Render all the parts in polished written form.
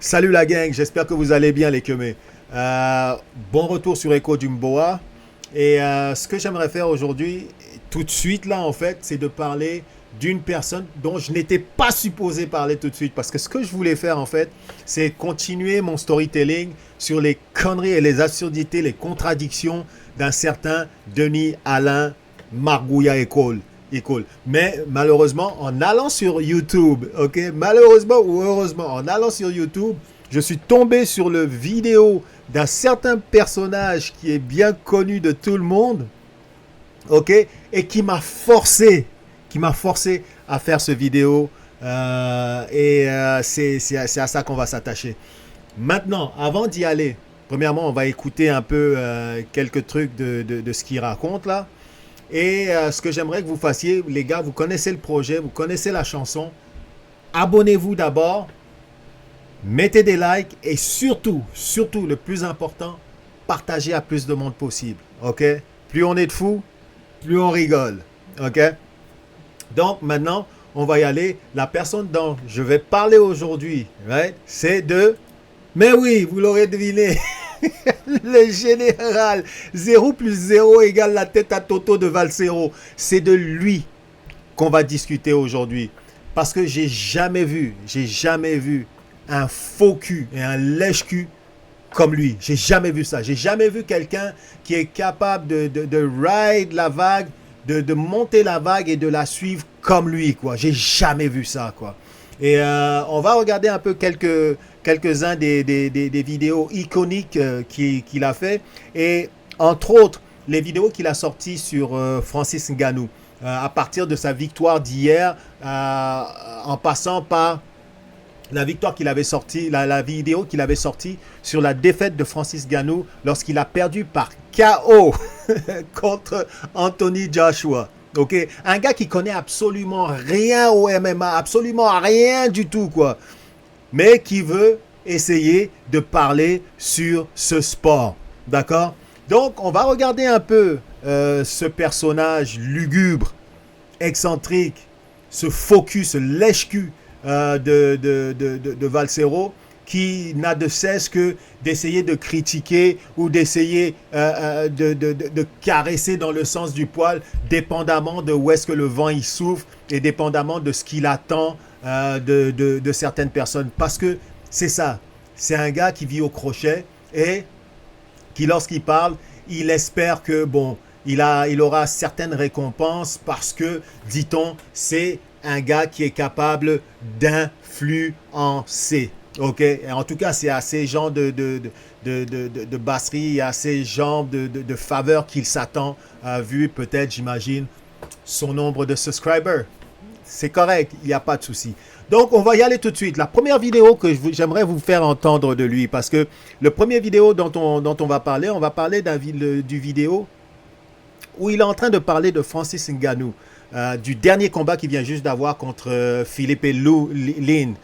Salut la gang, j'espère que vous allez bien les queumés. Bon retour sur Echo Jumboa. Et ce que j'aimerais faire aujourd'hui, tout de suite là en fait, c'est de parler d'une personne dont je n'étais pas supposé parler tout de suite. Parce que ce que je voulais faire en fait, c'est continuer mon storytelling sur les conneries et les absurdités, les contradictions d'un certain Denis Alain Margouilla École. Mais malheureusement, en allant sur YouTube, ok, malheureusement ou heureusement, en allant sur YouTube, je suis tombé sur le vidéo d'un certain personnage qui est bien connu de tout le monde, ok, et qui m'a forcé à faire ce vidéo. C'est à ça qu'on va s'attacher. Maintenant, avant d'y aller, premièrement, on va écouter un peu quelques trucs de ce qu'il raconte là. Et ce que j'aimerais que vous fassiez, les gars, vous connaissez le projet, vous connaissez la chanson. Abonnez-vous d'abord, mettez des likes et surtout, surtout, le plus important, partagez à plus de monde possible. Ok? Plus on est de fous, plus on rigole. Ok? Donc maintenant, on va y aller. La personne dont je vais parler aujourd'hui, right, c'est de... Mais oui, vous l'aurez deviné. Le général 0 plus 0 égale la tête à Toto de Valsero. C'est de lui qu'on va discuter aujourd'hui. Parce que j'ai jamais vu un faux cul et un lèche-cul comme lui. J'ai jamais vu ça. J'ai jamais vu quelqu'un qui est capable de ride la vague, de monter la vague et de la suivre comme lui, quoi. J'ai jamais vu ça, quoi. Et on va regarder un peu quelques-uns des vidéos iconiques qu'il a fait. Et entre autres, les vidéos qu'il a sorties sur Francis Ngannou. À partir de sa victoire d'hier, en passant par la victoire qu'il avait sortie, la vidéo qu'il avait sortie sur la défaite de Francis Ngannou lorsqu'il a perdu par KO contre Anthony Joshua. Ok, un gars qui connaît absolument rien au MMA, absolument rien du tout, quoi, mais qui veut essayer de parler sur ce sport. D'accord? Donc, on va regarder un peu ce personnage lugubre, excentrique, ce focus, ce lèche-cul de Valsero, qui n'a de cesse que d'essayer de critiquer ou d'essayer de caresser dans le sens du poil, dépendamment de où est-ce que le vent il souffle et dépendamment de ce qu'il attend de certaines personnes. Parce que c'est ça, c'est un gars qui vit au crochet et qui, lorsqu'il parle, il espère que, bon, il aura certaines récompenses parce que, dit-on, c'est un gars qui est capable d'influencer. Ok, et en tout cas, c'est à ces genres de basserie, à ces genres de faveurs qu'il s'attend, vu peut-être, j'imagine, son nombre de subscribers. C'est correct, il n'y a pas de souci. Donc, on va y aller tout de suite. La première vidéo que j'aimerais vous faire entendre de lui, parce que le premier vidéo dont on va parler du vidéo où il est en train de parler de Francis Ngannou. Du dernier combat qu'il vient juste d'avoir contre Felipe Lin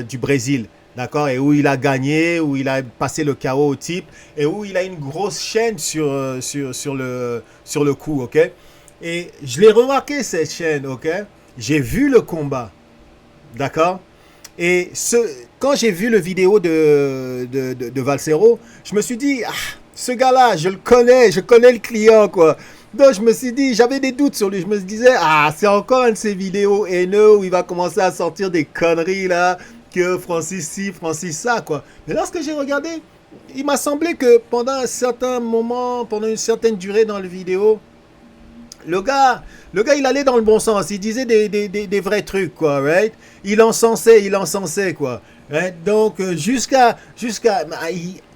du Brésil. D'accord? Et où il a gagné, où il a passé le KO au type, et où il a une grosse chaîne sur le cou, ok? Et je l'ai remarqué, cette chaîne, ok? J'ai vu le combat, d'accord? Et quand j'ai vu le vidéo de Valsero, je me suis dit, ah, ce gars-là, je connais le client, quoi. Donc je me suis dit, j'avais des doutes sur lui. Je me disais, ah, c'est encore un de ces vidéos haineux où il va commencer à sortir des conneries là, que Francis ci, Francis ça, quoi. Mais lorsque j'ai regardé, il m'a semblé que pendant un certain moment, pendant une certaine durée dans la vidéo, le gars, il allait dans le bon sens. Il disait des vrais trucs, quoi, right? Il encensait, quoi. Right? Donc,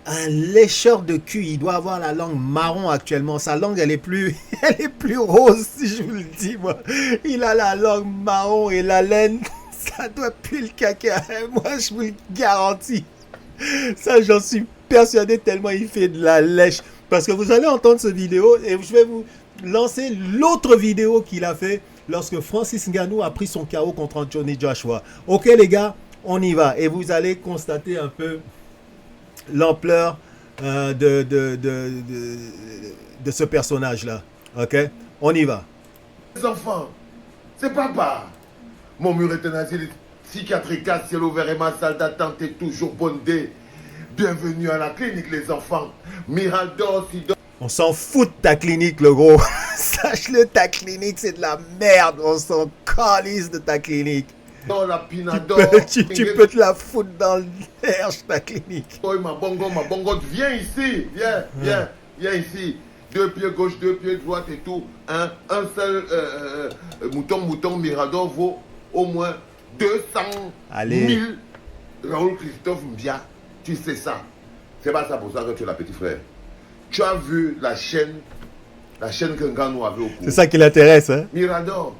un lécheur de cul, il doit avoir la langue marron actuellement. Sa langue, elle est plus, elle est plus rose, si je vous le dis, moi. Il a la langue marron et la laine, ça doit puer le caca. Moi, je vous le garantis. Ça, j'en suis persuadé tellement il fait de la lèche. Parce que vous allez entendre cette vidéo et je vais vous lancer l'autre vidéo qu'il a fait lorsque Francis Ngannou a pris son KO contre Anthony Joshua. Ok les gars, on y va. Et vous allez constater un peu l'ampleur de ce personnage-là. Ok, on y va. Les enfants, c'est papa. Mon mur est un asile. Psychiatrica, ciel ouvert et ma salle d'attente est toujours bondée. Bienvenue à la clinique, les enfants. Mirador, Sidor. On s'en fout de ta clinique, le gros. Sache-le, ta clinique, c'est de la merde. On s'en calisse de ta clinique. La Pinador. Tu peux te la foutre dans l'air, ta clinique. Oh, ma bongo, viens ici. Viens ici. 2 pieds gauche, 2 pieds droite et tout. Un seul mouton Mirador vaut au moins 200 000 Raoul Christophe Mbia. Tu sais ça. C'est pas ça pour ça que tu es là, petit frère. Tu as vu la chaîne que Ngannou avait au cou. C'est ça qui l'intéresse, hein? Mirador.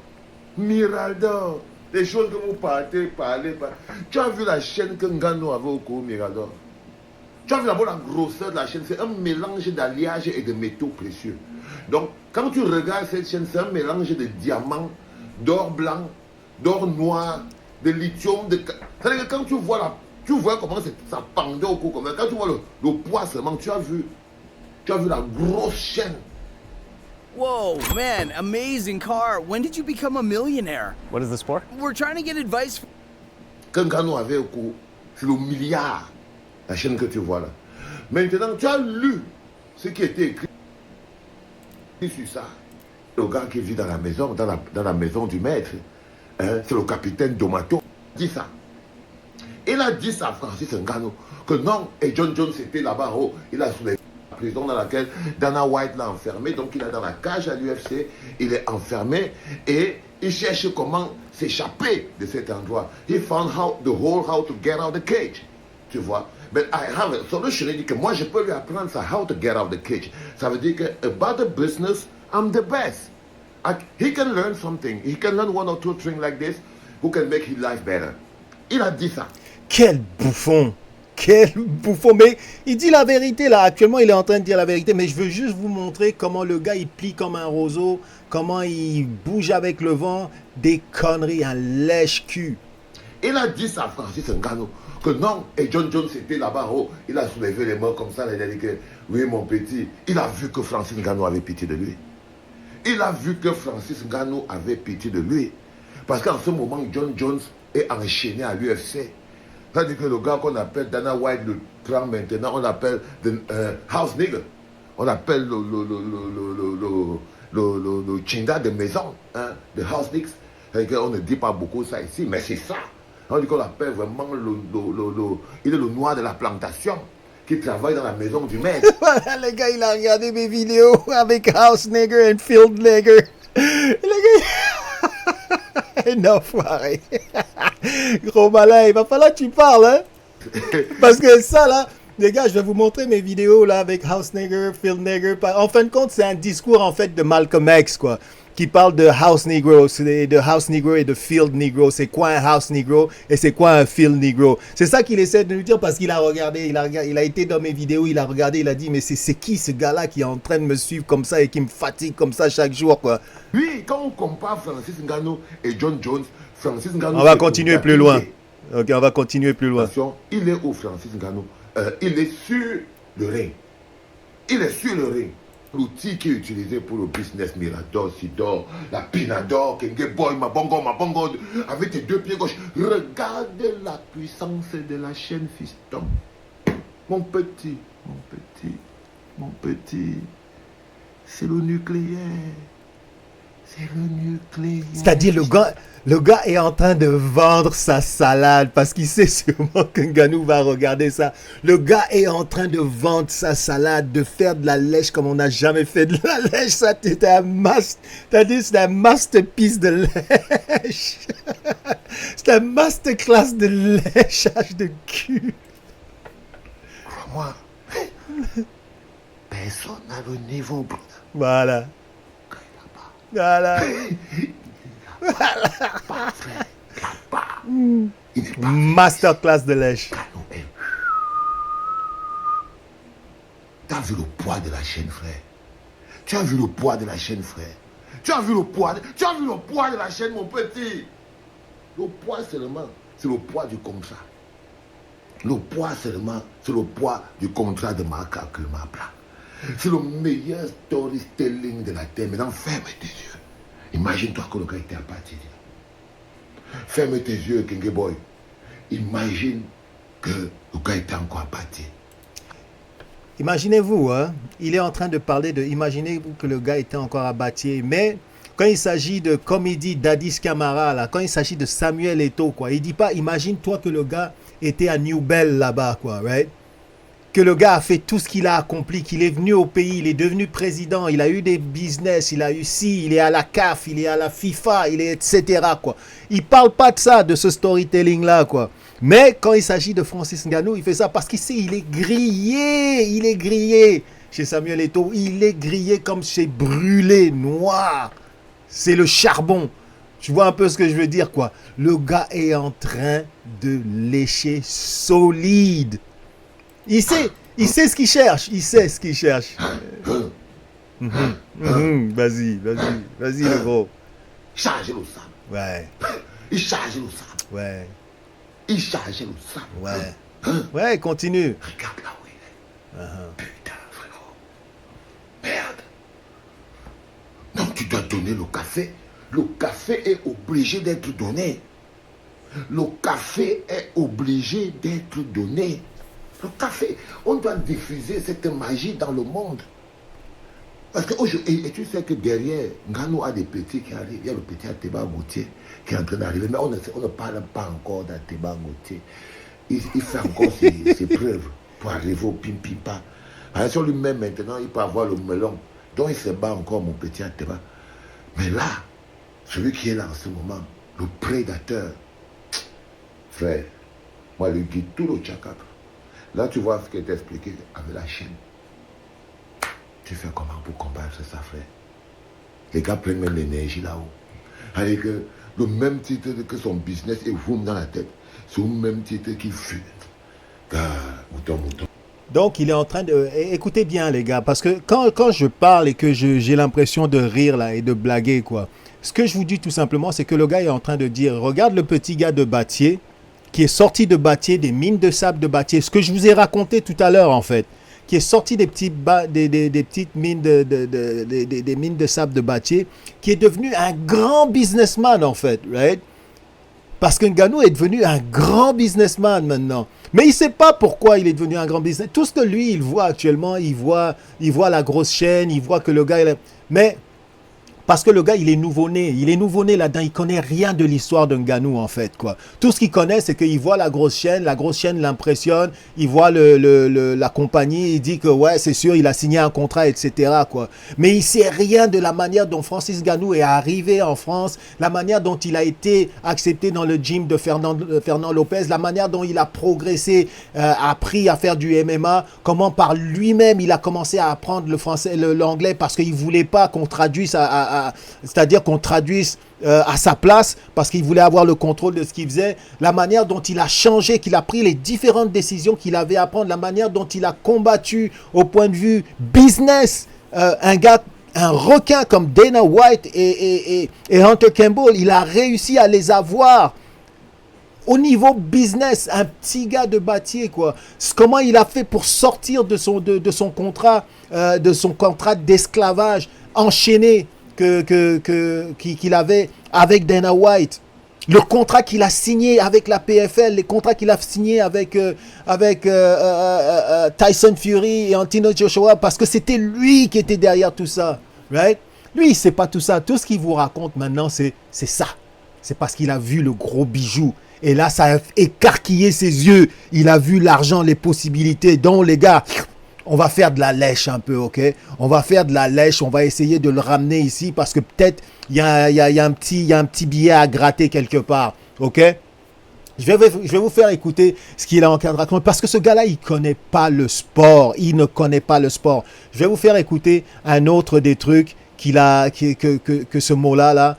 Les choses que vous parlez. Tu as vu la chaîne que Ngannou avait au cou, Mirador. Tu as vu d'abord la grosseur de la chaîne. C'est un mélange d'alliage et de métaux précieux. Donc, quand tu regardes cette chaîne, c'est un mélange de diamants, d'or blanc, d'or noir, de lithium. C'est-à-dire que quand tu vois comment ça pendait au cou, quand tu vois le poids seulement, tu as vu la grosse chaîne. Whoa, man, amazing car. When did you become a millionaire? What is this for? We're trying to get advice. Quand Ngannou avait au cou, c'est le milliard, la chaîne que tu vois là. Maintenant, tu as lu ce qui était écrit sur ça. Le gars qui vit dans la maison, dans la maison du maître, hein, c'est le capitaine Domato, dit ça. Il a dit ça à Francis Ngannou, que non, et John Jones était là-bas, il a soulevé la prison dans laquelle Dana White l'a enfermé, donc il est dans la cage à l'UFC, il est enfermé et il cherche comment s'échapper de cet endroit. He found how to get out of the cage, tu vois. But I have a solution, il dit que moi je peux lui apprendre ça, how to get out of the cage. Ça veut dire que about the business, I'm the best. He can learn something, he can learn 1 or 2 things like this, who can make his life better. Il a dit ça. Quel bouffon! Quel bouffon! Mais il dit la vérité là. Actuellement, il est en train de dire la vérité. Mais je veux juste vous montrer comment le gars il plie comme un roseau, comment il bouge avec le vent. Des conneries, un lèche-cul. Il a dit ça à Francis Ngannou, que non, et John Jones était là-bas, il a soulevé les mains comme ça, il a dit que oui, mon petit. Il a vu que Francis Ngannou avait pitié de lui. Il a vu que Francis Ngannou avait pitié de lui. Parce qu'en ce moment, John Jones est enchaîné à l'UFC. C'est-à-dire que le gars qu'on appelle Dana White le prend maintenant, on appelle House Nigger. On appelle le chinga de maison, hein, de House Nigger. C'est-à-dire qu'on ne dit pas beaucoup ça ici, mais c'est ça. On dit qu'on appelle vraiment il est le noir de la plantation qui travaille dans la maison du maître. Voilà, le gars, il a regardé mes vidéos avec House Nigger et Field Nigger. Le gars... Enfoiré. Gros malin, il va falloir que tu parles, hein. Parce que ça, là, les gars, je vais vous montrer mes vidéos, là, avec House Nigger, Field Nigger. En fin de compte, c'est un discours, en fait, de Malcolm X, quoi, qui parle de House Negro, de House Negro et de Field Negro. C'est quoi un House Negro et c'est quoi un Field Negro? C'est ça qu'il essaie de nous dire parce qu'il a regardé, il a été dans mes vidéos, il a regardé, il a dit, mais c'est qui ce gars-là qui est en train de me suivre comme ça et qui me fatigue comme ça chaque jour, quoi. Oui, quand on compare Francis Ngannou et John Jones, Francis Ngannou... On va continuer plus loin. Ok, on va continuer plus loin. Attention, il est où Francis Ngannou? Il est sur le ring. Il est sur le ring. L'outil qui est utilisé pour le business, Mirador, Sidor, la Pinador, Kenge Boy, ma bongo, avec tes 2 pieds gauche. Regarde la puissance de la chaîne, fiston. Mon petit, c'est le nucléaire. C'est le nucléaire. C'est-à-dire, le gars est en train de vendre sa salade parce qu'il sait sûrement que Ngannou va regarder ça. Le gars est en train de vendre sa salade, de faire de la lèche comme on n'a jamais fait de la lèche. Ça, c'est un masterpiece de lèche. C'est un masterclass de lèchage de cul. Crois-moi, personne n'a le niveau. Voilà. Voilà. Masterclass de lèche. Tu as vu le poids de la chaîne, frère. Tu as vu le poids de la chaîne, frère. Tu as vu le poids de la chaîne, mon petit. Le poids seulement, c'est le poids du contrat. Le poids seulement, c'est le poids du contrat de Marc Ackerman. C'est le meilleur storytelling de la terre. Maintenant, ferme tes yeux. Imagine-toi que le gars était à partir. Ferme tes yeux, King Boy. Imagine que le gars était encore abattu. Imaginez-vous, hein, il est en train de parler de... Imaginez-vous que le gars était encore abattu. Mais quand il s'agit de, comme il dit, Dadis Camara, là, quand il s'agit de Samuel Eto'o, quoi, il dit pas, imagine-toi que le gars était à New Bell là-bas, quoi, right? Que le gars a fait tout ce qu'il a accompli, qu'il est venu au pays, il est devenu président, il a eu des business, il a eu ci, il est à la CAF, il est à la FIFA, il est etc. quoi. Il parle pas de ça, de ce storytelling-là, quoi. Mais quand il s'agit de Francis Ngannou, il fait ça parce qu'il sait, il est grillé chez Samuel Eto'o, il est grillé comme c'est brûlé, noir. C'est le charbon. Tu vois un peu ce que je veux dire, quoi. Le gars est en train de lécher solide. Il sait ce qu'il cherche. Vas-y, le gros. Chargez le sable. Ouais. Il chargeait le sable. Ouais. Il chargeait le sable. Ouais. Ouais, continue. Regarde là où il est. Putain, frérot. Merde. Non, tu dois donner le café. Le café est obligé d'être donné. Le café est obligé d'être donné. Le café, on doit diffuser cette magie dans le monde. Parce que et tu sais que derrière, Ngannou a des petits qui arrivent. Il y a le petit Ateba Gauthier qui est en train d'arriver. Mais on ne parle pas encore d'Ateba Gauthier. Il fait encore ses preuves pour arriver au pim-pim-pa. Si on lui met maintenant, il peut avoir le melon. Donc il se bat encore, mon petit Ateba. Mais là, celui qui est là en ce moment, le prédateur, frère, moi, lui dis tout le tchakak. Là, tu vois ce qui est expliqué avec la chaîne. Tu fais comment pour combattre ça, frère? Les gars prennent même l'énergie là-haut. Avec le même titre que son business est boum dans la tête. C'est le même titre qu'il fuit. Mouton. Donc, il est en train de... Écoutez bien, les gars, parce que quand je parle et que j'ai l'impression de rire là et de blaguer, quoi, ce que je vous dis tout simplement, c'est que le gars est en train de dire, regarde le petit gars de Battier, qui est sorti de Battier, des mines de sable de Battier, ce que je vous ai raconté tout à l'heure en fait, qui est sorti des petites mines des mines de sable de Battier, qui est devenu un grand businessman en fait, right? Parce que Ngannou est devenu un grand businessman maintenant. Mais il ne sait pas pourquoi il est devenu un grand businessman. Tout ce que lui, il voit actuellement, il voit la grosse chaîne, il voit que le gars... Mais... Parce que le gars, il est nouveau-né. Il est nouveau-né là-dedans. Il ne connaît rien de l'histoire de Ngannou, en fait, quoi. Tout ce qu'il connaît, c'est qu'il voit la grosse chaîne l'impressionne. Il voit la compagnie. Il dit que, ouais, c'est sûr, il a signé un contrat, etc., quoi. Mais il ne sait rien de la manière dont Francis Ngannou est arrivé en France, la manière dont il a été accepté dans le gym de Fernand Lopez, la manière dont il a progressé, appris à faire du MMA, comment par lui-même, il a commencé à apprendre le français, l'anglais, parce qu'il ne voulait pas qu'on traduise c'est-à-dire qu'on traduise à sa place parce qu'il voulait avoir le contrôle de ce qu'il faisait, la manière dont il a changé, qu'il a pris les différentes décisions qu'il avait à prendre, la manière dont il a combattu au point de vue business, un requin comme Dana White et Hunter Campbell, il a réussi à les avoir au niveau business, un petit gars de Battier, quoi. Comment il a fait pour sortir de son contrat d'esclavage enchaîné qu'il avait avec Dana White, le contrat qu'il a signé avec la PFL, les contrats qu'il a signés avec Tyson Fury et Anthony Joshua, parce que c'était lui qui était derrière tout ça, right? Lui, il sait pas tout ça. Tout ce qu'il vous raconte maintenant, c'est ça. C'est parce qu'il a vu le gros bijou. Et là, ça a écarquillé ses yeux. Il a vu l'argent, les possibilités. Donc, les gars, on va faire de la lèche un peu, ok? On va faire de la lèche, on va essayer de le ramener ici parce que peut-être il y a un petit billet à gratter quelque part, ok? Je vais vous faire écouter ce qu'il a en train de raconter parce que ce gars-là, il ne connaît pas le sport. Il ne connaît pas le sport. Je vais vous faire écouter un autre des trucs que ce mot-là,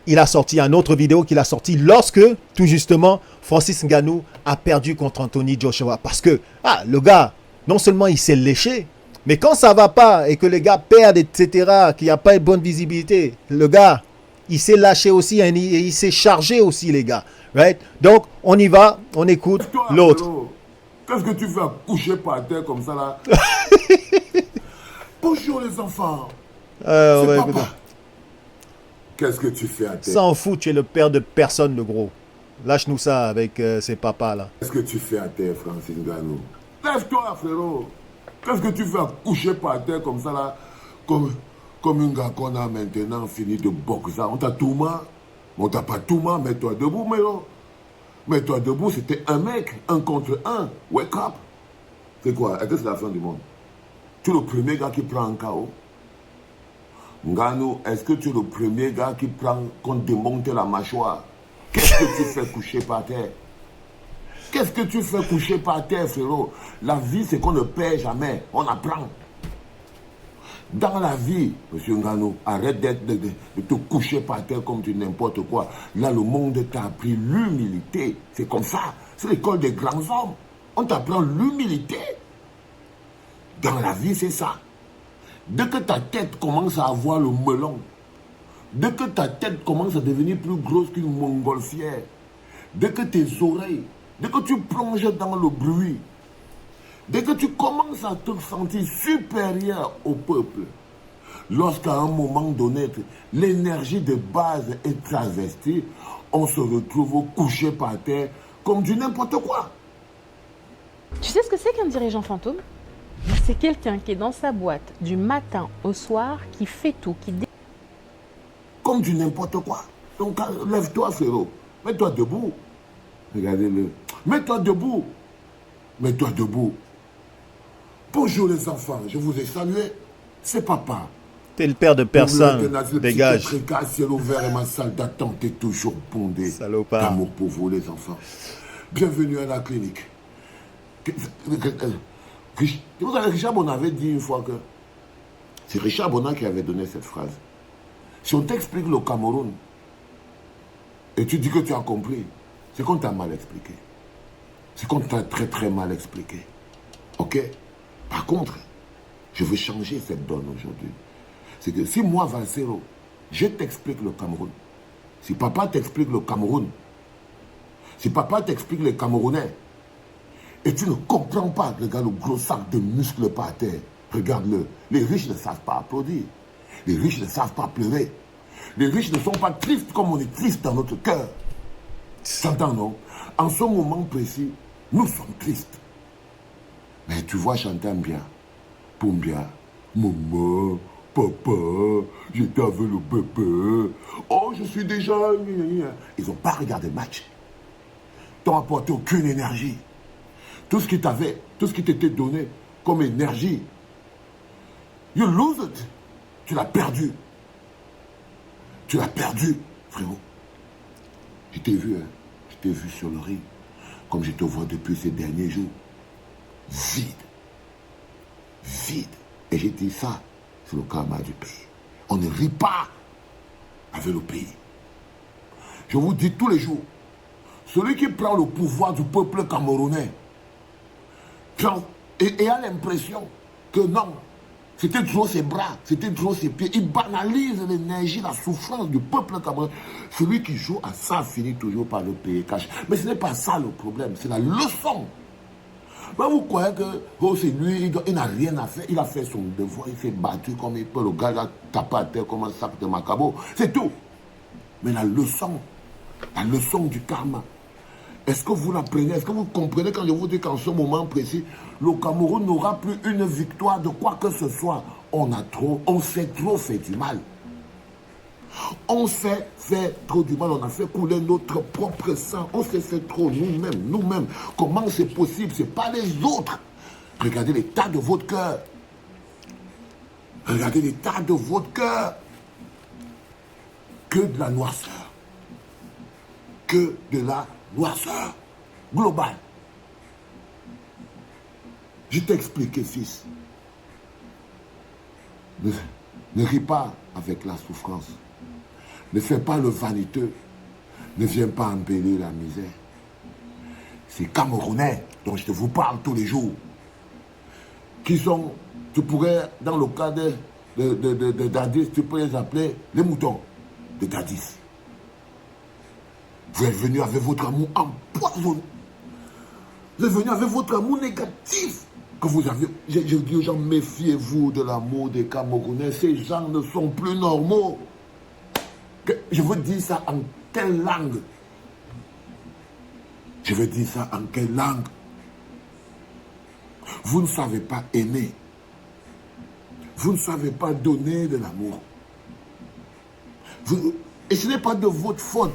il a sorti une autre vidéo qu'il a sorti lorsque, tout justement, Francis Ngannou a perdu contre Anthony Joshua. Parce que, le gars, non seulement il s'est léché, mais quand ça va pas et que les gars perdent, etc., qu'il n'y a pas une bonne visibilité, le gars, il s'est lâché aussi et il s'est chargé aussi, les gars. Right? Donc, on y va, on écoute l'autre. Qu'est-ce que tu fais à coucher par terre comme ça, là? Bonjour, les enfants. C'est papa. Qu'est-ce que tu fais à terre? S'en fout, tu es le père de personne, le gros. Lâche-nous ça avec ces papas là. Qu'est-ce que tu fais à terre, Francis Ngannou? Lève-toi, frérot. Qu'est-ce que tu fais à coucher par terre comme ça, là? Comme un gars qu'on a maintenant fini de boxer. On t'a tout mal. On t'a pas tout mal. Mets-toi debout, Mélo. Mets-toi debout, c'était un mec, un contre un. Wake up. C'est quoi? Est-ce que c'est la fin du monde? Tu es le premier gars qui prend un KO? Ngannou, est-ce que tu es le premier gars qui prend, qu'on démonte la mâchoire? Qu'est-ce que tu fais coucher par terre? Qu'est-ce que tu fais coucher par terre, frérot? La vie, c'est qu'on ne perd jamais. On apprend. Dans la vie, monsieur Ngannou, arrête de te coucher par terre comme tu n'importe quoi. Là, le monde t'a appris l'humilité. C'est comme ça. C'est l'école des grands hommes. On t'apprend l'humilité. Dans la vie, c'est ça. Dès que ta tête commence à avoir le melon, dès que ta tête commence à devenir plus grosse qu'une montgolfière, dès que tes oreilles, dès que tu plonges dans le bruit, dès que tu commences à te sentir supérieur au peuple, lorsqu'à un moment donné, l'énergie de base est travestie, on se retrouve couché par terre comme du n'importe quoi. Tu sais ce que c'est qu'un dirigeant fantôme? C'est quelqu'un qui est dans sa boîte du matin au soir, qui fait tout, Comme du n'importe quoi. Donc lève-toi, frérot. Mets-toi debout. Regardez-le. Mets-toi debout. Mets-toi debout. Bonjour les enfants, je vous ai salué. C'est papa. T'es le père de personne. Dégage. Ciel ouvert et ma salle d'attente est toujours bondée. Salopard. D'amour pour vous les enfants. Bienvenue à la clinique. Vous savez, Richard Bonnat avait dit une fois que c'est Richard Bonnat qui avait donné cette phrase. Si on t'explique le Cameroun et tu dis que tu as compris, c'est qu'on t'a mal expliqué. C'est qu'on t'a très très mal expliqué. Ok? Par contre, je veux changer cette donne aujourd'hui. C'est que si moi, Valsero, je t'explique le Cameroun, si papa t'explique le Cameroun, si papa t'explique les Camerounais, et tu ne comprends pas, regarde le gros sac de muscles par terre. Regarde-le. Les riches ne savent pas applaudir. Les riches ne savent pas pleurer. Les riches ne sont pas tristes comme on est triste dans notre cœur. T'entends, non? En ce moment précis, nous sommes tristes. Mais tu vois chanter bien. Poumbia. Maman, papa, j'étais avec le bébé. Oh, je suis déjà... Ils n'ont pas regardé le match. Ils n'ont apporté aucune énergie. Tout ce qui t'avait, tout ce qui t'était donné comme énergie, you lose it. Tu l'as perdu. Tu l'as perdu, frérot. Je t'ai vu, hein. Je t'ai vu sur le ring, comme je te vois depuis ces derniers jours. Vide. Vide. Et j'ai dit ça, c'est le karma du pays. On ne rit pas avec le pays. Je vous dis tous les jours, celui qui prend le pouvoir du peuple camerounais, et a l'impression que non, c'était trop ses bras, c'était trop ses pieds. Il banalise l'énergie, la souffrance du peuple camerounais. Celui qui joue à ça finit toujours par le payer cash. Mais ce n'est pas ça le problème, c'est la leçon. Mais vous croyez que oh, c'est lui, il n'a rien à faire, il a fait son devoir, il s'est battu comme il peut, le gars a tapé à terre comme un sac de macabo, c'est tout. Mais la leçon du karma, est-ce que vous l'apprenez? Est-ce que vous comprenez quand je vous dis qu'en ce moment précis, le Cameroun n'aura plus une victoire de quoi que ce soit? On s'est trop fait du mal. On s'est fait trop du mal, on a fait couler notre propre sang. On s'est fait trop nous-mêmes. Comment c'est possible? Ce n'est pas les autres. Regardez l'état de votre cœur. Regardez l'état de votre cœur. Que de la noirceur. Que de la noirceur globale. Je t'ai expliqué, fils. Ne ris pas avec la souffrance. Ne fais pas le vaniteux. Ne viens pas embellir la misère. Ces Camerounais dont je vous parle tous les jours, qui sont, tu pourrais, dans le cas de Dadis, tu peux les appeler les moutons de Dadis. Vous êtes venus avec votre amour empoisonné. Vous êtes venus avec votre amour négatif que vous avez. Je dis aux gens, méfiez-vous de l'amour des Camerounais. Ces gens ne sont plus normaux. Je veux dire ça en quelle langue? Je veux dire ça en quelle langue? Vous ne savez pas aimer. Vous ne savez pas donner de l'amour. Et ce n'est pas de votre faute.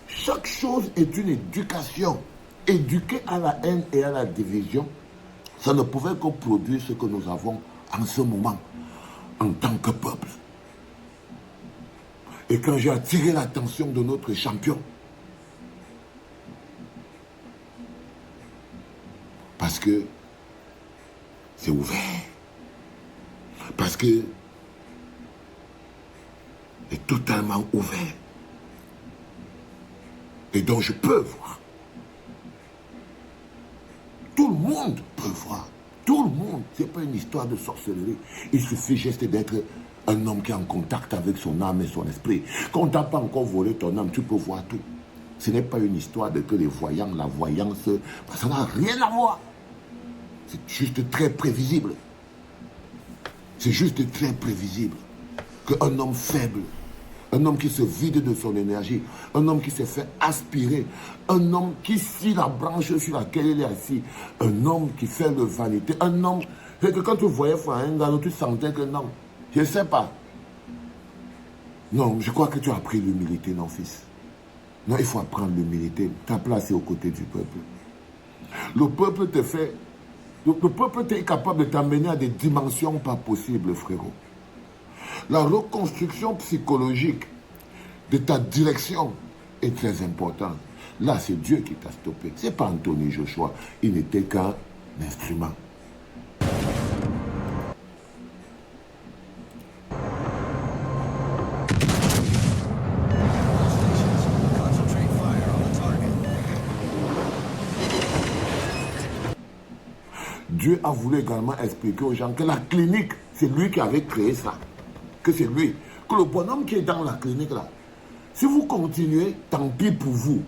Chaque chose est une éducation. Éduquer à la haine et à la division, ça ne pouvait que produire ce que nous avons en ce moment, en tant que peuple. Et quand j'ai attiré l'attention de notre champion, parce que c'est ouvert, parce que c'est totalement ouvert, et donc je peux voir. Tout le monde peut voir. Tout le monde. Ce n'est pas une histoire de sorcellerie. Il suffit juste d'être un homme qui est en contact avec son âme et son esprit. Quand on t'a pas encore volé ton âme, tu peux voir tout. Ce n'est pas une histoire de que les voyants, la voyance, ça n'a rien à voir. C'est juste très prévisible. C'est juste très prévisible qu'un homme faible, un homme qui se vide de son énergie, un homme qui se fait aspirer, un homme qui scie la branche sur laquelle il est assis, un homme qui fait le vanité, un homme que quand tu voyais Faenga, tu sentais que non, je ne sais pas. Non, je crois que tu as appris l'humilité, non fils. Non, il faut apprendre l'humilité. Ta place est aux côtés du peuple. Le peuple te fait... Le peuple est capable de t'amener à des dimensions pas possibles, frérot. La reconstruction psychologique de ta direction est très importante. Là, c'est Dieu qui t'a stoppé. Ce n'est pas Anthony Joshua. Il n'était qu'un instrument. Dieu a voulu également expliquer aux gens que la clinique, c'est lui qui avait créé ça. Que c'est lui. Que le bonhomme qui est dans la clinique là, si vous continuez, tant pis pour vous.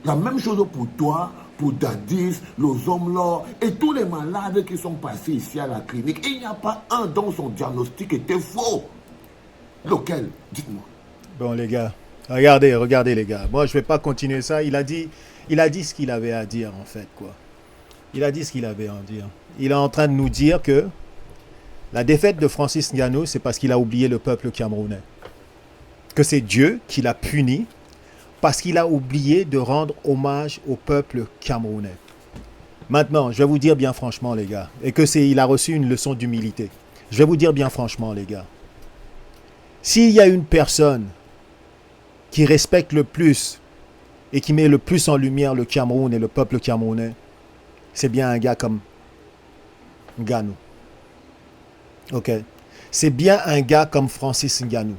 La même chose pour toi, pour Dadis, les hommes là, et tous les malades qui sont passés ici à la clinique. Il n'y a pas un dont son diagnostic était faux. Lequel? Dites-moi. Bon les gars, regardez les gars. Moi je vais pas continuer ça. Il a dit ce qu'il avait à dire en fait quoi. Il a dit ce qu'il avait à dire. Il est en train de nous dire que la défaite de Francis Ngannou, c'est parce qu'il a oublié le peuple camerounais. Que c'est Dieu qui l'a puni parce qu'il a oublié de rendre hommage au peuple camerounais. Maintenant, je vais vous dire bien franchement, les gars, et que il a reçu une leçon d'humilité. Je vais vous dire bien franchement, les gars. S'il y a une personne qui respecte le plus et qui met le plus en lumière le Cameroun et le peuple camerounais, c'est bien un gars comme Ngannou. Ok? C'est bien un gars comme Francis Ngannou.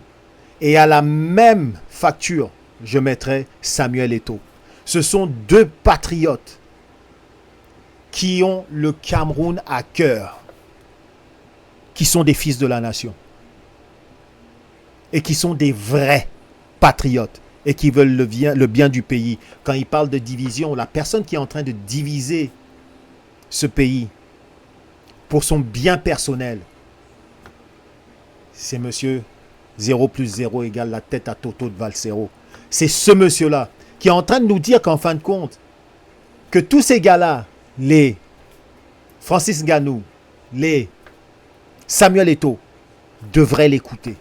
Et à la même facture, je mettrai Samuel Eto'o. Ce sont deux patriotes qui ont le Cameroun à cœur, qui sont des fils de la nation et qui sont des vrais patriotes et qui veulent le bien du pays. Quand ils parlent de division, la personne qui est en train de diviser ce pays pour son bien personnel, c'est monsieur 0 plus 0 égale la tête à Toto de Valsero. C'est ce monsieur-là qui est en train de nous dire qu'en fin de compte, que tous ces gars-là, les Francis Ngannou, les Samuel Eto'o, devraient l'écouter,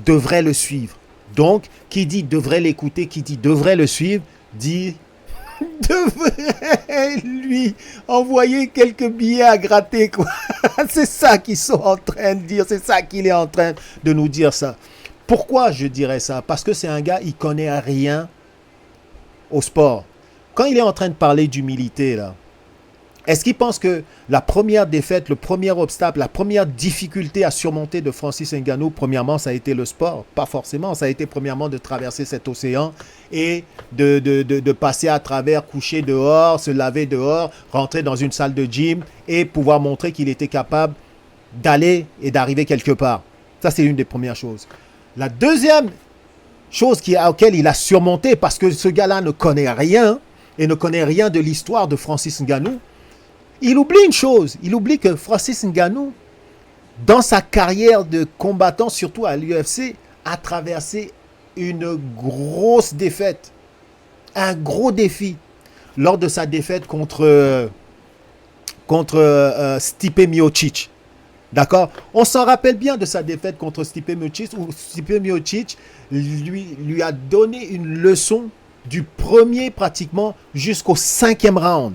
devraient le suivre. Donc, qui dit devrait l'écouter, qui dit devrait le suivre, dit devrait lui envoyer quelques billets à gratter, quoi. C'est ça qu'ils sont en train de dire, c'est ça qu'il est en train de nous dire ça. Pourquoi je dirais ça? Parce que c'est un gars, il connaît rien au sport. Quand il est en train de parler d'humilité, là, est-ce qu'il pense que la première défaite, le premier obstacle, la première difficulté à surmonter de Francis Ngannou, premièrement, ça a été le sport? Pas forcément. Ça a été premièrement de traverser cet océan et de passer à travers, coucher dehors, se laver dehors, rentrer dans une salle de gym et pouvoir montrer qu'il était capable d'aller et d'arriver quelque part. Ça, c'est une des premières choses. La deuxième chose à laquelle il a surmonté, parce que ce gars-là ne connaît rien et ne connaît rien de l'histoire de Francis Ngannou, il oublie une chose, il oublie que Francis Ngannou, dans sa carrière de combattant, surtout à l'UFC, a traversé une grosse défaite, un gros défi lors de sa défaite contre Stipe Miocic. D'accord? On s'en rappelle bien de sa défaite contre Stipe Miocic, où Stipe Miocic lui a donné une leçon du premier pratiquement jusqu'au 5e round.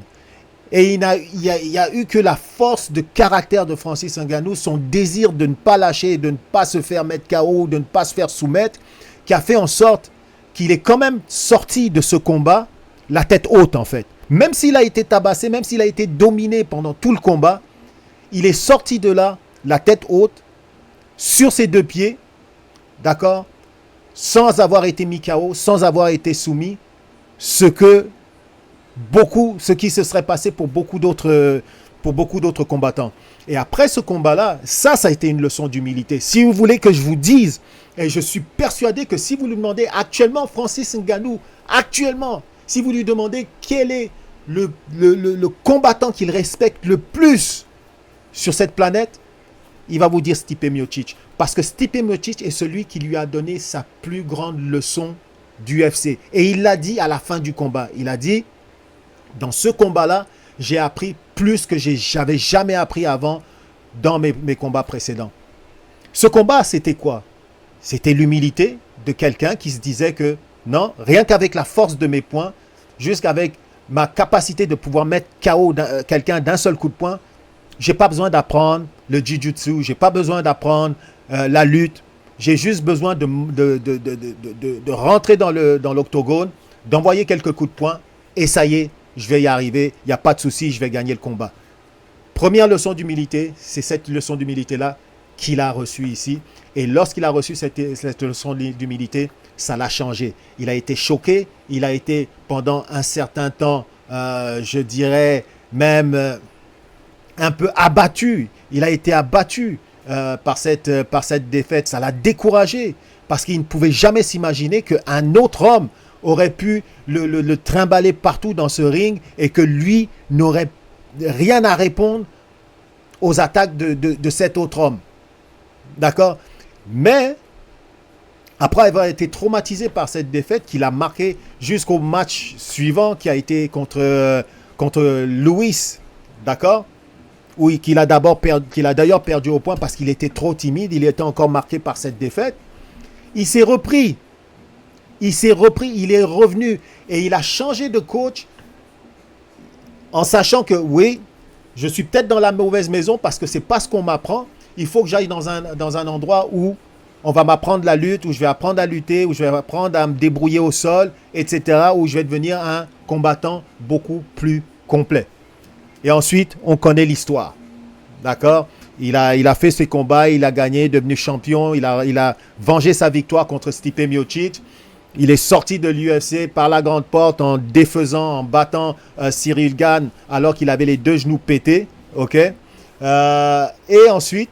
Et il y a eu que la force de caractère de Francis Ngannou, son désir de ne pas lâcher, de ne pas se faire mettre KO, de ne pas se faire soumettre, qui a fait en sorte qu'il est quand même sorti de ce combat la tête haute en fait. Même s'il a été tabassé, même s'il a été dominé pendant tout le combat, il est sorti de là la tête haute, sur ses deux pieds, d'accord, sans avoir été mis KO, sans avoir été soumis, ce qui se serait passé pour beaucoup d'autres combattants. Et après ce combat-là, ça a été une leçon d'humilité. Si vous voulez que je vous dise, et je suis persuadé que si vous lui demandez actuellement Francis Ngannou, actuellement, si vous lui demandez quel est le combattant qu'il respecte le plus sur cette planète, il va vous dire Stipe Miocic. Parce que Stipe Miocic est celui qui lui a donné sa plus grande leçon d'UFC. Et il l'a dit à la fin du combat. Il a dit, dans ce combat-là, j'ai appris plus que j'avais jamais appris avant dans mes combats précédents. Ce combat, c'était quoi? C'était l'humilité de quelqu'un qui se disait que non, rien qu'avec la force de mes poings, jusqu'avec ma capacité de pouvoir mettre KO quelqu'un d'un seul coup de poing, j'ai pas besoin d'apprendre le jiu-jitsu, j'ai pas besoin d'apprendre la lutte. J'ai juste besoin de rentrer dans l'octogone, d'envoyer quelques coups de poing, et ça y est, je vais y arriver, il n'y a pas de souci, je vais gagner le combat. Première leçon d'humilité, c'est cette leçon d'humilité-là qu'il a reçue ici. Et lorsqu'il a reçu cette leçon d'humilité, ça l'a changé. Il a été choqué, il a été pendant un certain temps, je dirais même un peu abattu. Il a été abattu par cette défaite. Ça l'a découragé parce qu'il ne pouvait jamais s'imaginer qu'un autre homme aurait pu le trimballer partout dans ce ring et que lui n'aurait rien à répondre aux attaques de cet autre homme. D'accord? Mais après avoir été traumatisé par cette défaite qui l'a marqué jusqu'au match suivant qui a été contre Lewis, d'accord? Oui, qu'il a d'ailleurs perdu au point parce qu'il était trop timide, il était encore marqué par cette défaite. Il s'est repris, il est revenu et il a changé de coach en sachant que oui, je suis peut-être dans la mauvaise maison parce que c'est pas ce qu'on m'apprend. Il faut que j'aille dans un endroit où on va m'apprendre la lutte, où je vais apprendre à lutter, où je vais apprendre à me débrouiller au sol, etc., où je vais devenir un combattant beaucoup plus complet. Et ensuite, on connaît l'histoire. D'accord? Il a fait ses combats, il a gagné, devenu champion, il a vengé sa victoire contre Stipe Miocic. Il est sorti de l'UFC par la grande porte en défaisant, en battant Cyril Gane alors qu'il avait les deux genoux pétés. Ok? Et ensuite,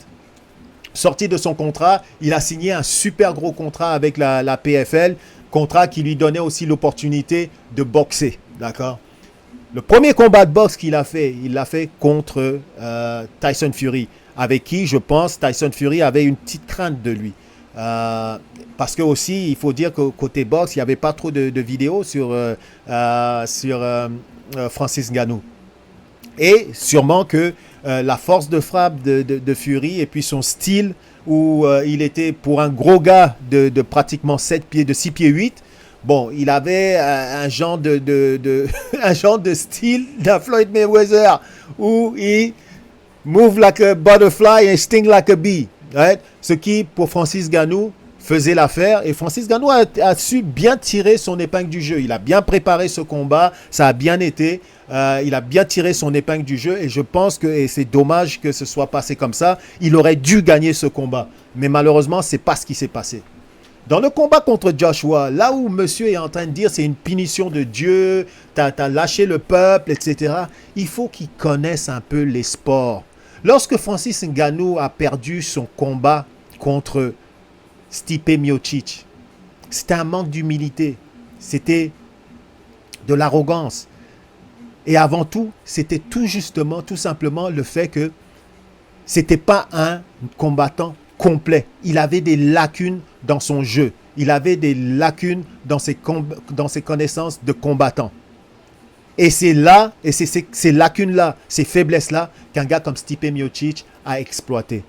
sorti de son contrat, il a signé un super gros contrat avec la PFL, contrat qui lui donnait aussi l'opportunité de boxer. D'accord? Le premier combat de boxe qu'il a fait, il l'a fait contre Tyson Fury, avec qui, je pense, Tyson Fury avait une petite crainte de lui. Parce que aussi, il faut dire que côté boxe, il n'y avait pas trop de vidéos sur Francis Ngannou. Et sûrement que la force de frappe de Fury et puis son style où il était pour un gros gars de pratiquement 6 pieds 8. Bon, il avait un genre un genre de style d'un Floyd Mayweather où il move like a butterfly and sting like a bee. Right? Ce qui, pour Francis Ngannou, faisait l'affaire. Et Francis Ngannou a su bien tirer son épingle du jeu. Il a bien préparé ce combat. Ça a bien été. Il a bien tiré son épingle du jeu. Et je pense que, et c'est dommage que ce soit passé comme ça, il aurait dû gagner ce combat. Mais malheureusement, ce n'est pas ce qui s'est passé. Dans le combat contre Joshua, là où monsieur est en train de dire c'est une punition de Dieu, t'as lâché le peuple, etc., il faut qu'il connaisse un peu les sports. Lorsque Francis Ngannou a perdu son combat contre Stipe Miocic, c'était un manque d'humilité, c'était de l'arrogance. Et avant tout, c'était tout simplement le fait que c'était pas un combattant complet. Il avait des lacunes dans son jeu. il avait des lacunes dans ses connaissances de combattant. Et c'est là, et c'est ces lacunes-là, ces faiblesses-là, qu'un gars comme Stipe Miocic a exploité.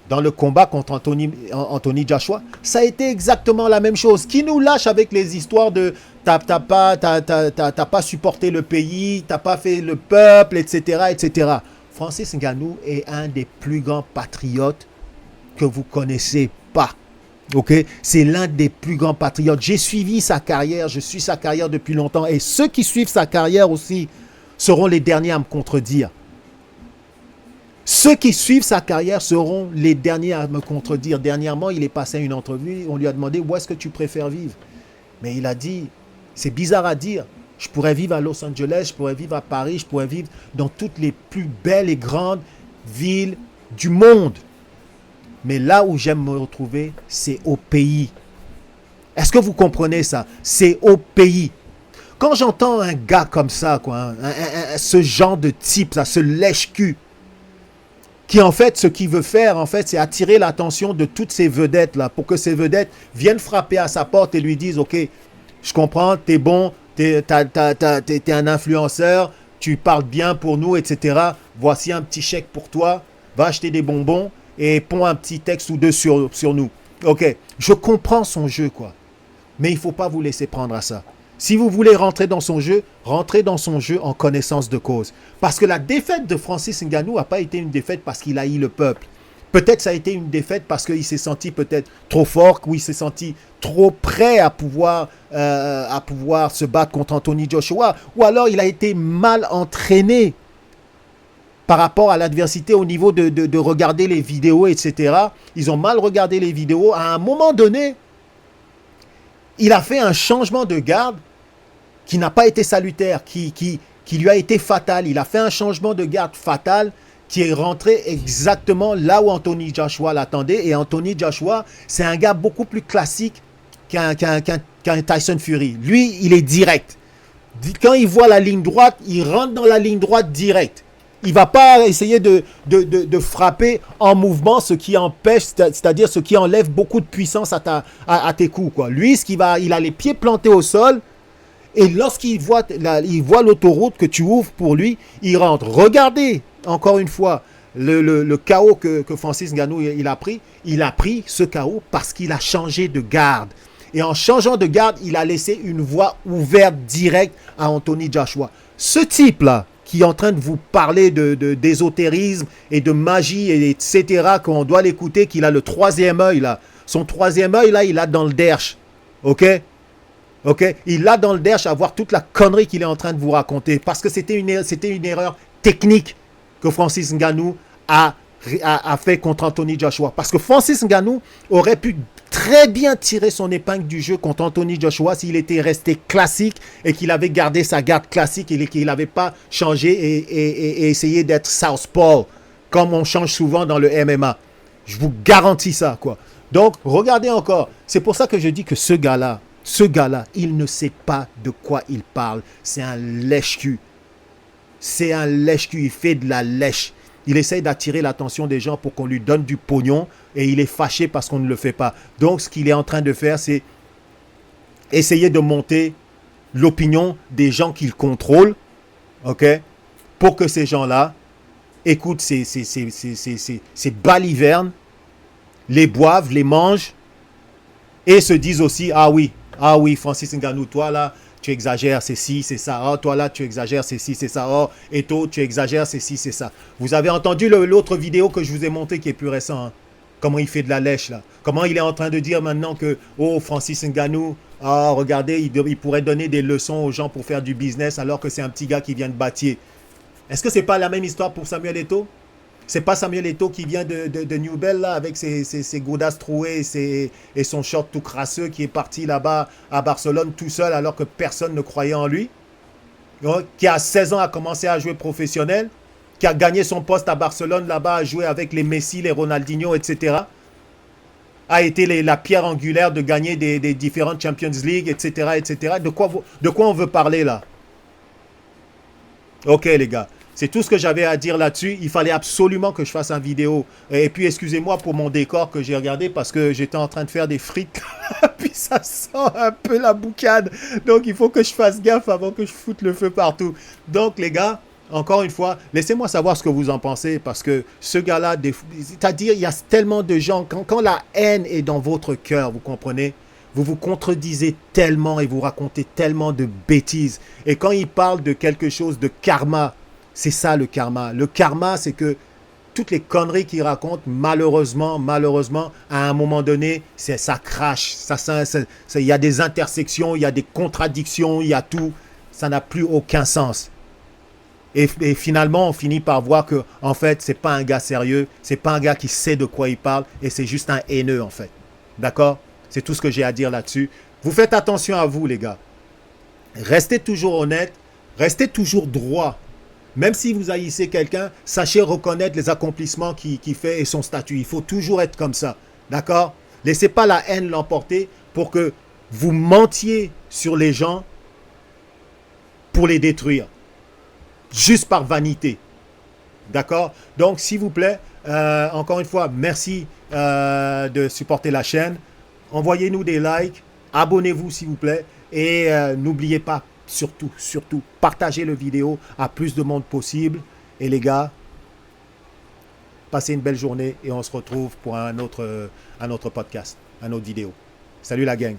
Dans le combat contre Anthony Joshua, ça a été exactement la même chose. Qui nous lâche avec les histoires de t'as pas supporté le pays, t'as pas fait le peuple, etc., etc. Francis Ngannou est un des plus grands patriotes que vous connaissez pas. Ok, c'est l'un des plus grands patriotes. J'ai suivi sa carrière, je suis sa carrière depuis longtemps. Et ceux qui suivent sa carrière aussi seront les derniers à me contredire. Ceux qui suivent sa carrière seront les derniers à me contredire. Dernièrement, il est passé à une entrevue, on lui a demandé où est-ce que tu préfères vivre. Mais il a dit, c'est bizarre à dire, je pourrais vivre à Los Angeles, je pourrais vivre à Paris, je pourrais vivre dans toutes les plus belles et grandes villes du monde. Mais là où j'aime me retrouver, c'est au pays. Est-ce que vous comprenez ça? C'est au pays. Quand j'entends un gars comme ça, quoi, ce genre de type, ça, ce lèche-cul, qui en fait, ce qu'il veut faire, en fait, c'est attirer l'attention de toutes ces vedettes-là, pour que ces vedettes viennent frapper à sa porte et lui disent, ok, je comprends, t'es bon, t'es un influenceur, tu parles bien pour nous, etc. Voici un petit chèque pour toi, va acheter des bonbons, et pond un petit texte ou deux sur nous. Ok, je comprends son jeu, quoi. Mais il ne faut pas vous laisser prendre à ça. Si vous voulez rentrer dans son jeu, rentrez dans son jeu en connaissance de cause. Parce que la défaite de Francis Ngannou n'a pas été une défaite parce qu'il haït le peuple. Peut-être ça a été une défaite parce qu'il s'est senti peut-être trop fort, ou il s'est senti trop prêt à pouvoir se battre contre Anthony Joshua. Ou alors il a été mal entraîné par rapport à l'adversité au niveau de regarder les vidéos, etc. Ils ont mal regardé les vidéos. À un moment donné, il a fait un changement de garde qui n'a pas été salutaire, qui lui a été fatal. Il a fait un changement de garde fatal qui est rentré exactement là où Anthony Joshua l'attendait. Et Anthony Joshua, c'est un gars beaucoup plus classique qu'un Tyson Fury. Lui, il est direct. Quand il voit la ligne droite, il rentre dans la ligne droite direct. Il ne va pas essayer de frapper en mouvement, ce qui empêche, c'est-à-dire ce qui enlève beaucoup de puissance à tes coups, quoi. Lui, il a les pieds plantés au sol, et lorsqu'il voit l'autoroute que tu ouvres pour lui, il rentre. Regardez, encore une fois, le KO que Francis Ngannou il a pris ce KO parce qu'il a changé de garde. Et en changeant de garde, il a laissé une voie ouverte directe à Anthony Joshua. Ce type-là, qui est en train de vous parler d'ésotérisme et de magie, etc., qu'on doit l'écouter, qu'il a le troisième œil, là. Son troisième œil, là, il l'a dans le derche. OK? OK? Il l'a dans le derche à voir toute la connerie qu'il est en train de vous raconter. Parce que c'était une erreur technique que Francis Ngannou a fait contre Anthony Joshua. Parce que Francis Ngannou aurait pu très bien tirer son épingle du jeu contre Anthony Joshua s'il était resté classique et qu'il avait gardé sa garde classique et qu'il n'avait pas changé et essayé d'être southpaw comme on change souvent dans le MMA. Je vous garantis ça, quoi. Donc, regardez encore. C'est pour ça que je dis que ce gars-là, il ne sait pas de quoi il parle. C'est un lèche-cul. C'est un lèche-cul. Il fait de la lèche. Il essaye d'attirer l'attention des gens pour qu'on lui donne du pognon et il est fâché parce qu'on ne le fait pas. Donc, ce qu'il est en train de faire, c'est essayer de monter l'opinion des gens qu'il contrôle, ok, pour que ces gens-là écoutent ces balivernes, les boivent, les mangent et se disent aussi, ah oui, Francis Ngannou, toi là, tu exagères, c'est ci, c'est ça. Oh, toi là, tu exagères, c'est ci, c'est ça. Oh, Eto, tu exagères, c'est ci, c'est ça. Vous avez entendu l'autre vidéo que je vous ai montré qui est plus récent, hein? Comment il fait de la lèche, là. Comment il est en train de dire maintenant que, oh, Francis Ngannou, oh, regardez, il pourrait donner des leçons aux gens pour faire du business alors que c'est un petit gars qui vient de bâtir. Est-ce que c'est pas la même histoire pour Samuel Eto'o? C'est pas Samuel Eto'o qui vient de New Bell, là, avec ses godasses trouées et son short tout crasseux qui est parti là-bas à Barcelone tout seul alors que personne ne croyait en lui, qui à 16 ans a commencé à jouer professionnel, qui a gagné son poste à Barcelone là-bas, à jouer avec les Messi, les Ronaldinho, etc., a été la pierre angulaire de gagner des différentes Champions League, etc., etc. De quoi on veut parler là? Ok les gars. C'est tout ce que j'avais à dire là-dessus. Il fallait absolument que je fasse une vidéo. Et puis, excusez-moi pour mon décor que j'ai regardé parce que j'étais en train de faire des frites. Puis, ça sent un peu la boucane. Donc, il faut que je fasse gaffe avant que je foute le feu partout. Donc, les gars, encore une fois, laissez-moi savoir ce que vous en pensez parce que ce gars-là, c'est-à-dire, il y a tellement de gens, quand la haine est dans votre cœur, vous comprenez, vous vous contredisez tellement et vous racontez tellement de bêtises. Et quand il parle de quelque chose de karma, c'est ça le karma. Le karma, c'est que toutes les conneries qu'il raconte, malheureusement, à un moment donné, ça crache. Il y a des intersections, il y a des contradictions, il y a tout. Ça n'a plus aucun sens. Et finalement, on finit par voir que, en fait, c'est pas un gars sérieux, c'est pas un gars qui sait de quoi il parle, et c'est juste un haineux, en fait. D'accord? C'est tout ce que j'ai à dire là-dessus. Vous faites attention à vous, les gars. Restez toujours honnête, restez toujours droit. Même si vous haïssez quelqu'un, sachez reconnaître les accomplissements qu'il fait et son statut. Il faut toujours être comme ça. D'accord? Laissez pas la haine l'emporter pour que vous mentiez sur les gens pour les détruire. Juste par vanité. D'accord? Donc, s'il vous plaît, encore une fois, merci de supporter la chaîne. Envoyez-nous des likes. Abonnez-vous, s'il vous plaît. Et n'oubliez pas, surtout, partagez le vidéo à plus de monde possible. Et les gars, passez une belle journée et on se retrouve pour un autre podcast, un autre vidéo. Salut la gang.